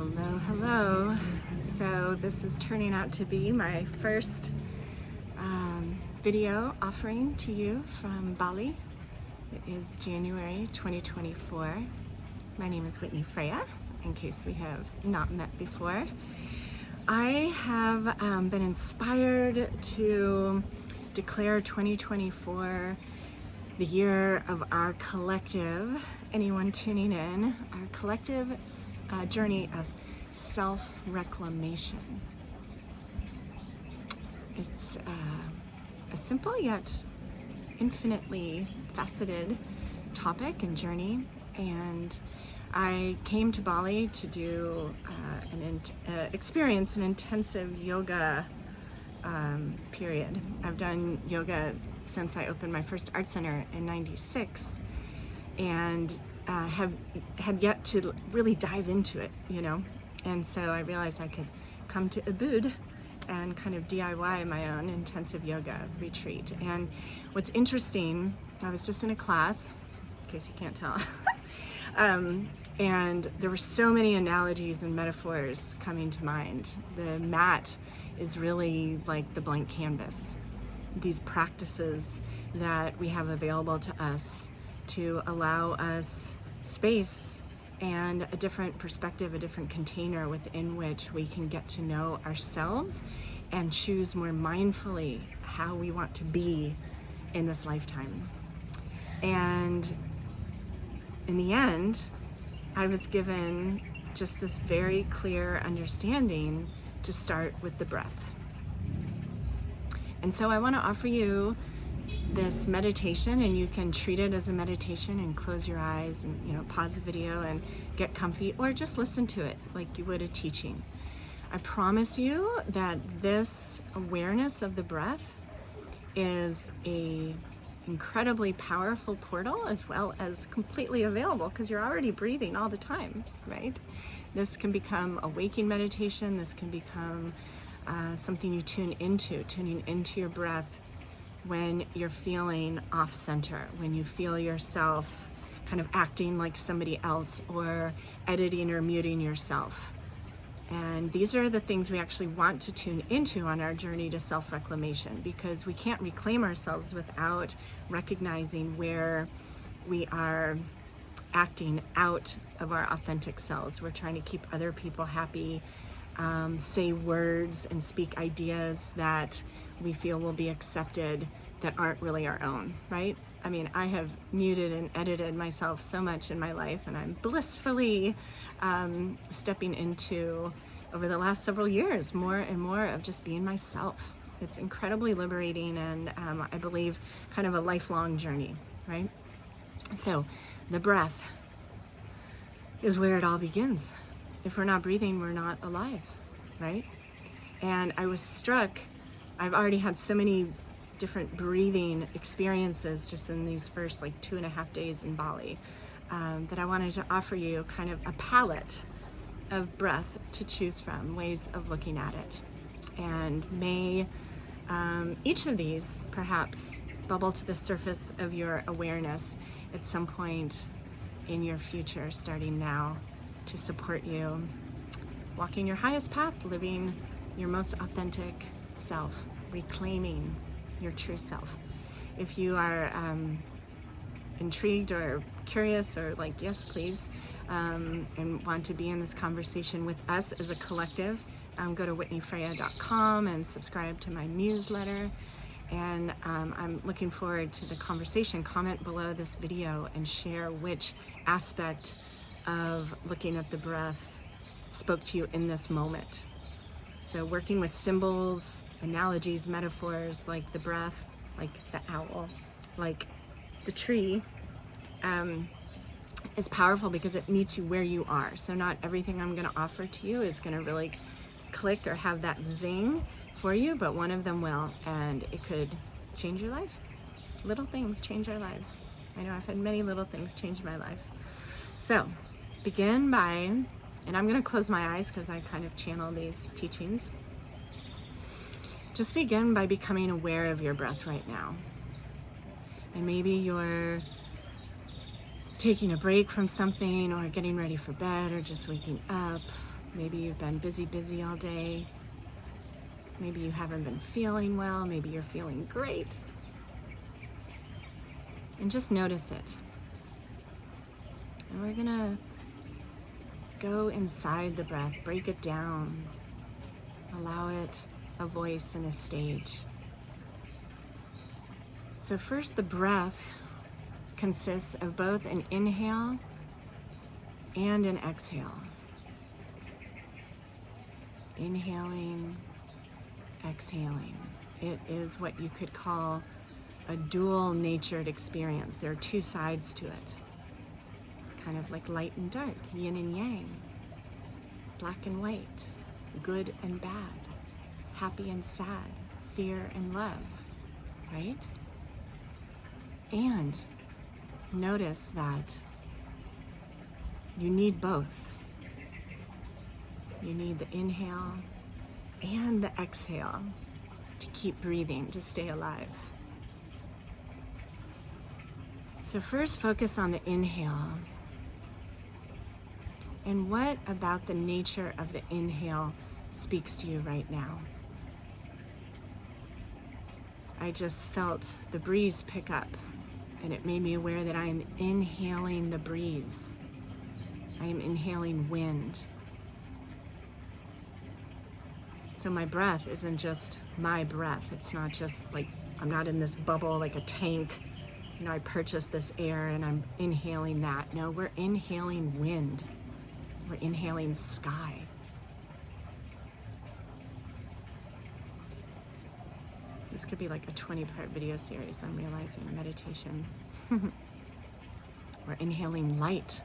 Hello, hello. So this is turning out to be my first video offering to you from Bali. It is January 2024. My name is Whitney Freya, in case we have not met before. I have been inspired to declare 2024 the year of our collective, anyone tuning in, our collective journey of self-reclamation. It's a simple yet infinitely faceted topic and journey, and I came to Bali to do experience an intensive yoga period. I've done yoga since I opened my first art center in '96, and had yet to really dive into it, and so I realized I could come to Ubud and kind of DIY my own intensive yoga retreat. And what's interesting, I was just in a class, in case you can't tell, and there were so many analogies and metaphors coming to mind. The mat is really like the blank canvas. These practices that we have available to us to allow us space and a different perspective, a different container within which we can get to know ourselves and choose more mindfully how we want to be in this lifetime. And in the end, I was given just this very clear understanding to start with the breath. And so I want to offer you this meditation, and you can treat it as a meditation and close your eyes and pause the video and get comfy, or just listen to it like you would a teaching. I promise you that this awareness of the breath is a incredibly powerful portal, as well as completely available because you're already breathing all the time, right? This can become a waking meditation. This can become something you tuning into your breath when you're feeling off center, when you feel yourself kind of acting like somebody else, or editing or muting yourself. And these are the things we actually want to tune into on our journey to self-reclamation, because we can't reclaim ourselves without recognizing where we are acting out of our authentic selves. We're trying to keep other people happy, say words and speak ideas that we feel will be accepted that aren't really our own, right? I mean, I have muted and edited myself so much in my life, and I'm blissfully stepping into, over the last several years, more and more of just being myself. It's incredibly liberating, and I believe kind of a lifelong journey, right? So the breath is where it all begins. If we're not breathing, we're not alive, right? And I was struck, I've already had so many different breathing experiences just in these first 2.5 days in Bali, that I wanted to offer you kind of a palette of breath to choose from, ways of looking at it. And may each of these perhaps bubble to the surface of your awareness at some point in your future, starting now, to support you walking your highest path, living your most authentic self, reclaiming your true self. If you are intrigued or curious, or yes please, and want to be in this conversation with us as a collective, go to whitneyfreya.com and subscribe to my newsletter. And I'm looking forward to the conversation. Comment below this video and share which aspect of looking at the breath spoke to you in this moment. So working with symbols, analogies, metaphors, like the breath, like the owl, like the tree, is powerful because it meets you where you are. So not everything I'm going to offer to you is going to really click or have that zing for you, but one of them will, and it could change your life. Little things change our lives. I know I've had many little things change my life. So begin by, and I'm going to close my eyes because I kind of channel these teachings. Just begin by becoming aware of your breath right now. And maybe you're taking a break from something, or getting ready for bed, or just waking up. Maybe you've been busy all day. Maybe you haven't been feeling well. Maybe you're feeling great. And just notice it. And we're gonna go inside the breath, break it down, allow it a voice and a stage. So first, the breath consists of both an inhale and an exhale. Inhaling, exhaling. It is what you could call a dual-natured experience. There are two sides to it. Kind of like light and dark, yin and yang, black and white, good and bad, happy and sad, fear and love, right? And notice that you need both. You need the inhale and the exhale to keep breathing, to stay alive. So first, focus on the inhale. And what about the nature of the inhale speaks to you right now? I just felt the breeze pick up, and it made me aware that I am inhaling the breeze. I am inhaling wind. So my breath isn't just my breath. It's not just like I'm not in this bubble like a tank. You know, I purchased this air and I'm inhaling that. No, we're inhaling wind. We're inhaling sky. This could be like a 20-part video series, I'm realizing, meditation. We're inhaling light.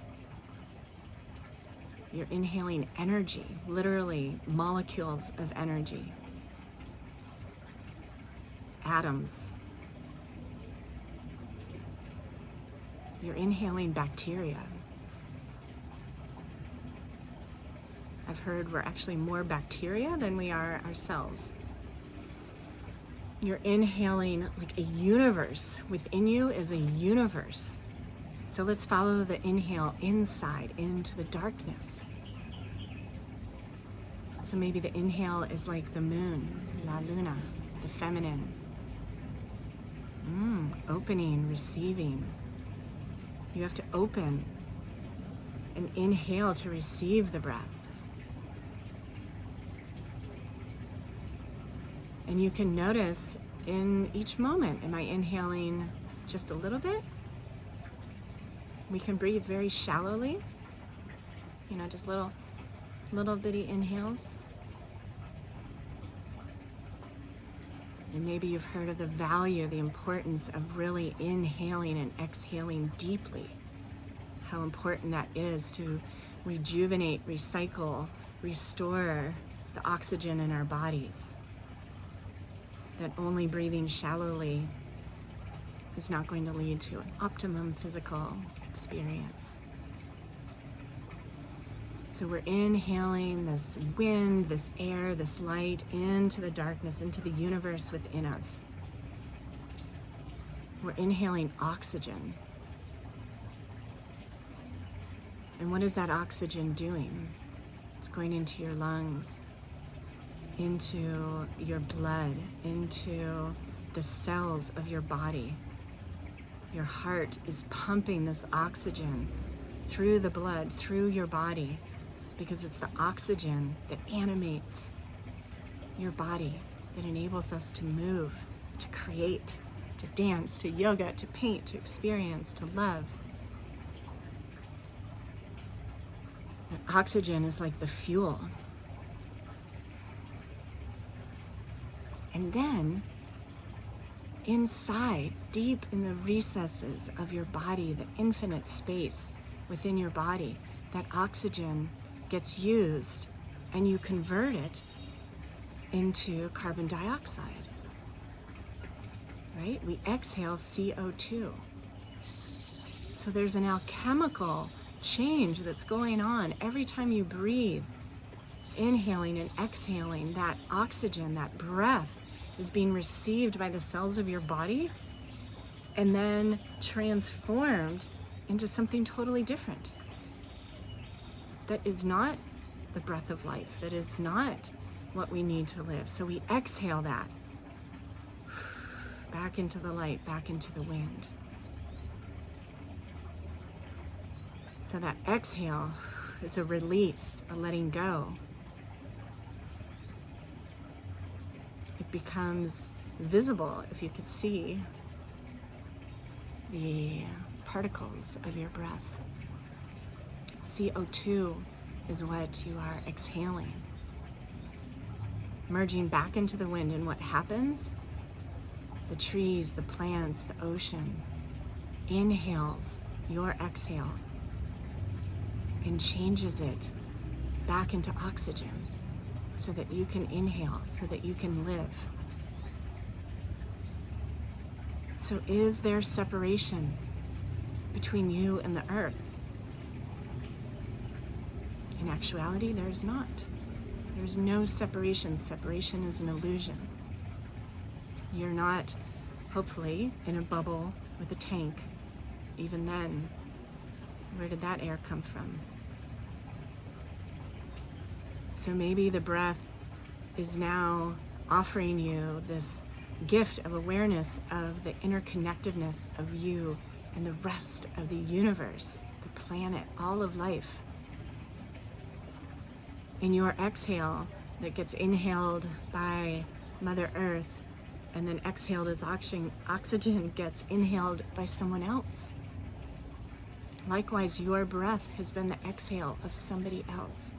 You're inhaling energy, literally molecules of energy. Atoms. You're inhaling bacteria. I've heard we're actually more bacteria than we are ourselves. You're inhaling like a universe. Within you is a universe. So let's follow the inhale inside into the darkness. So maybe the inhale is like the moon, la luna, the feminine. Opening, receiving. You have to open and inhale to receive the breath. And you can notice in each moment, am I inhaling just a little bit? We can breathe very shallowly, you know, just little bitty inhales. And maybe you've heard of the value, the importance of really inhaling and exhaling deeply. How important that is to rejuvenate, recycle, restore the oxygen in our bodies. That only breathing shallowly is not going to lead to an optimum physical experience. So we're inhaling this wind, this air, this light into the darkness, into the universe within us. We're inhaling oxygen. And what is that oxygen doing? It's going into your lungs, into your blood, into the cells of your body. Your heart is pumping this oxygen through the blood, through your body, because it's the oxygen that animates your body, that enables us to move, to create, to dance, to yoga, to paint, to experience, to love. And oxygen is like the fuel. And then, inside, deep in the recesses of your body, the infinite space within your body, that oxygen gets used and you convert it into carbon dioxide, right? We exhale CO2. So there's an alchemical change that's going on every time you breathe. Inhaling and exhaling, that oxygen, that breath is being received by the cells of your body and then transformed into something totally different. That is not the breath of life, that is not what we need to live. So we exhale that back into the light, back into the wind. So that exhale is a release, a letting go. It becomes visible if you could see the particles of your breath. CO2 is what you are exhaling, merging back into the wind. And what happens? The trees, the plants, the ocean inhales your exhale and changes it back into oxygen so that you can inhale, so that you can live. So is there separation between you and the earth? In actuality, there's not. There's no separation. Separation is an illusion. You're not, hopefully, in a bubble with a tank. Even then, where did that air come from? So maybe the breath is now offering you this gift of awareness of the interconnectedness of you and the rest of the universe, the planet, all of life. In your exhale that gets inhaled by Mother Earth and then exhaled as oxygen gets inhaled by someone else. Likewise, your breath has been the exhale of somebody else.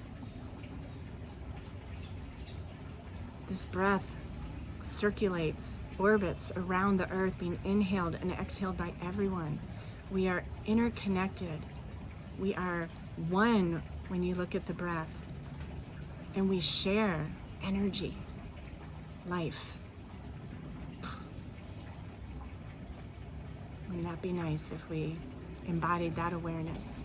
This breath circulates, orbits around the earth, being inhaled and exhaled by everyone. We are interconnected. We are one when you look at the breath. And we share energy, life. Wouldn't that be nice if we embodied that awareness?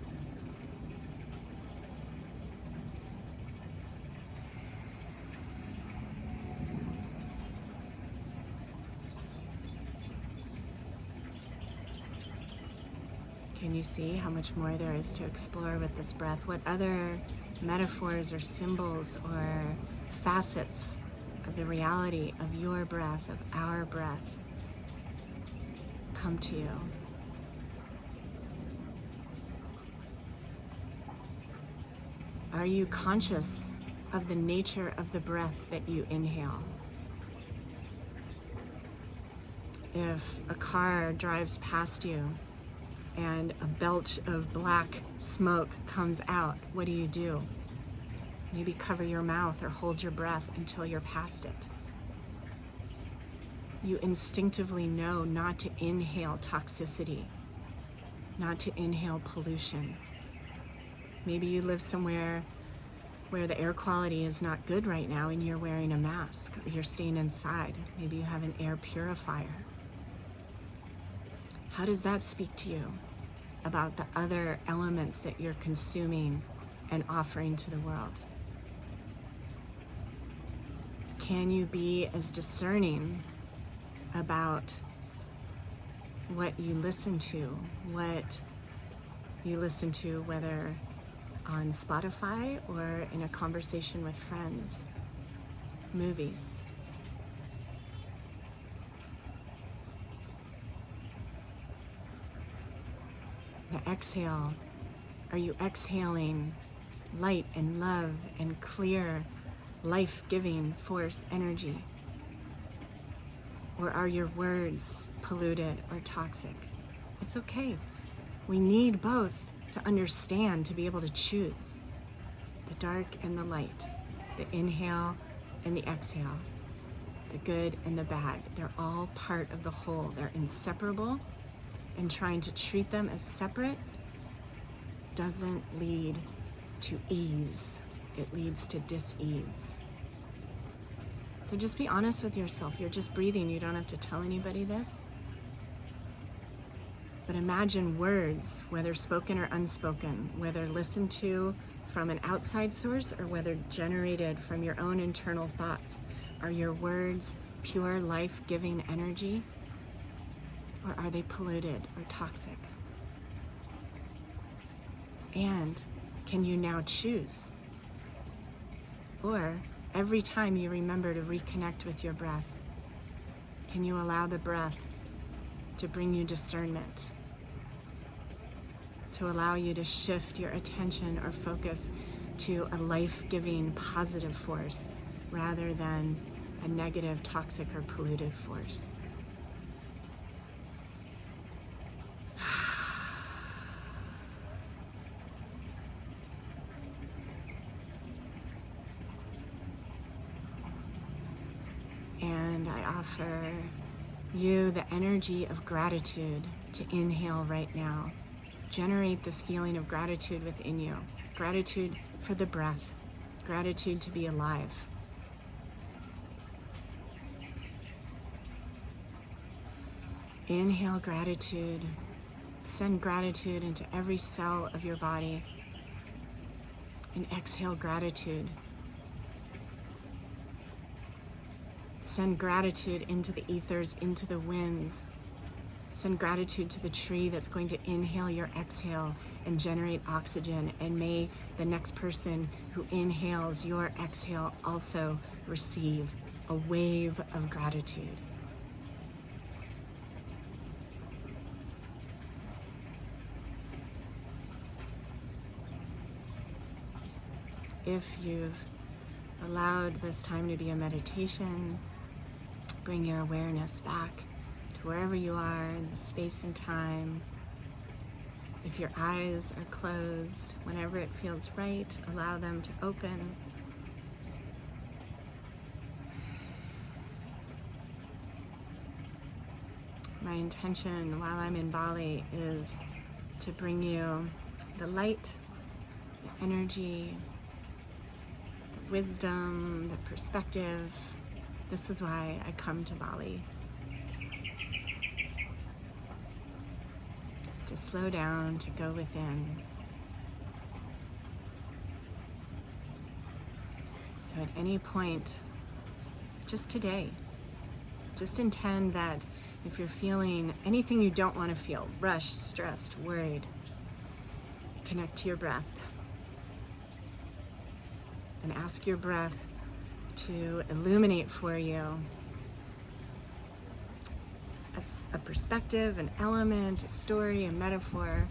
Can you see how much more there is to explore with this breath? What other metaphors or symbols or facets of the reality of your breath, of our breath, come to you? Are you conscious of the nature of the breath that you inhale? If a car drives past you and a belch of black smoke comes out, what do? Maybe cover your mouth or hold your breath until you're past it. You instinctively know not to inhale toxicity, not to inhale pollution. Maybe you live somewhere where the air quality is not good right now and you're wearing a mask, or you're staying inside. Maybe you have an air purifier. How does that speak to you about the other elements that you're consuming and offering to the world? Can you be as discerning about what you listen to, whether on Spotify or in a conversation with friends, movies? The exhale, are you exhaling light and love and clear, life-giving force energy? Or are your words polluted or toxic? It's okay. We need both to understand, to be able to choose the dark and the light, the inhale and the exhale, the good and the bad. They're all part of the whole. They're inseparable. And trying to treat them as separate doesn't lead to ease. It leads to dis-ease. So just be honest with yourself. You're just breathing. You don't have to tell anybody this. But imagine words, whether spoken or unspoken, whether listened to from an outside source or whether generated from your own internal thoughts. Are your words pure life-giving energy? Or are they polluted or toxic? And can you now choose Or every time you remember to reconnect with your breath, can you allow the breath to bring you discernment, to allow you to shift your attention or focus to a life-giving, positive force rather than a negative, toxic, or polluted force? And I offer you the energy of gratitude to inhale right now. Generate this feeling of gratitude within you. Gratitude for the breath. Gratitude to be alive. Inhale gratitude. Send gratitude into every cell of your body. And exhale gratitude. Send gratitude into the ethers, into the winds. Send gratitude to the tree that's going to inhale your exhale and generate oxygen. And may the next person who inhales your exhale also receive a wave of gratitude. If you've allowed this time to be a meditation, bring your awareness back to wherever you are in the space and time. If your eyes are closed, whenever it feels right, allow them to open. My intention while I'm in Bali is to bring you the light, the energy, the wisdom, the perspective. This is why I come to Bali. To slow down, to go within. So at any point, just today, just intend that if you're feeling anything you don't want to feel, rushed, stressed, worried, connect to your breath. And ask your breath to illuminate for you a perspective, an element, a story, a metaphor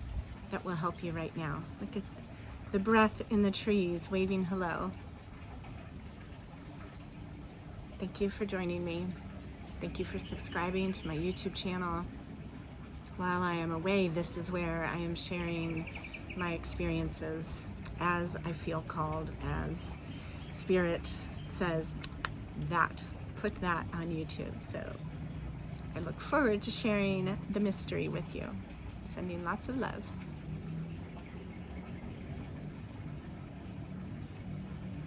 that will help you right now. Look at the breath in the trees waving hello. Thank you for joining me. Thank you for subscribing to my YouTube channel. While I am away, this is where I am sharing my experiences as I feel called, as Spirit says, put that on YouTube. So I look forward to sharing the mystery with you. Sending lots of love.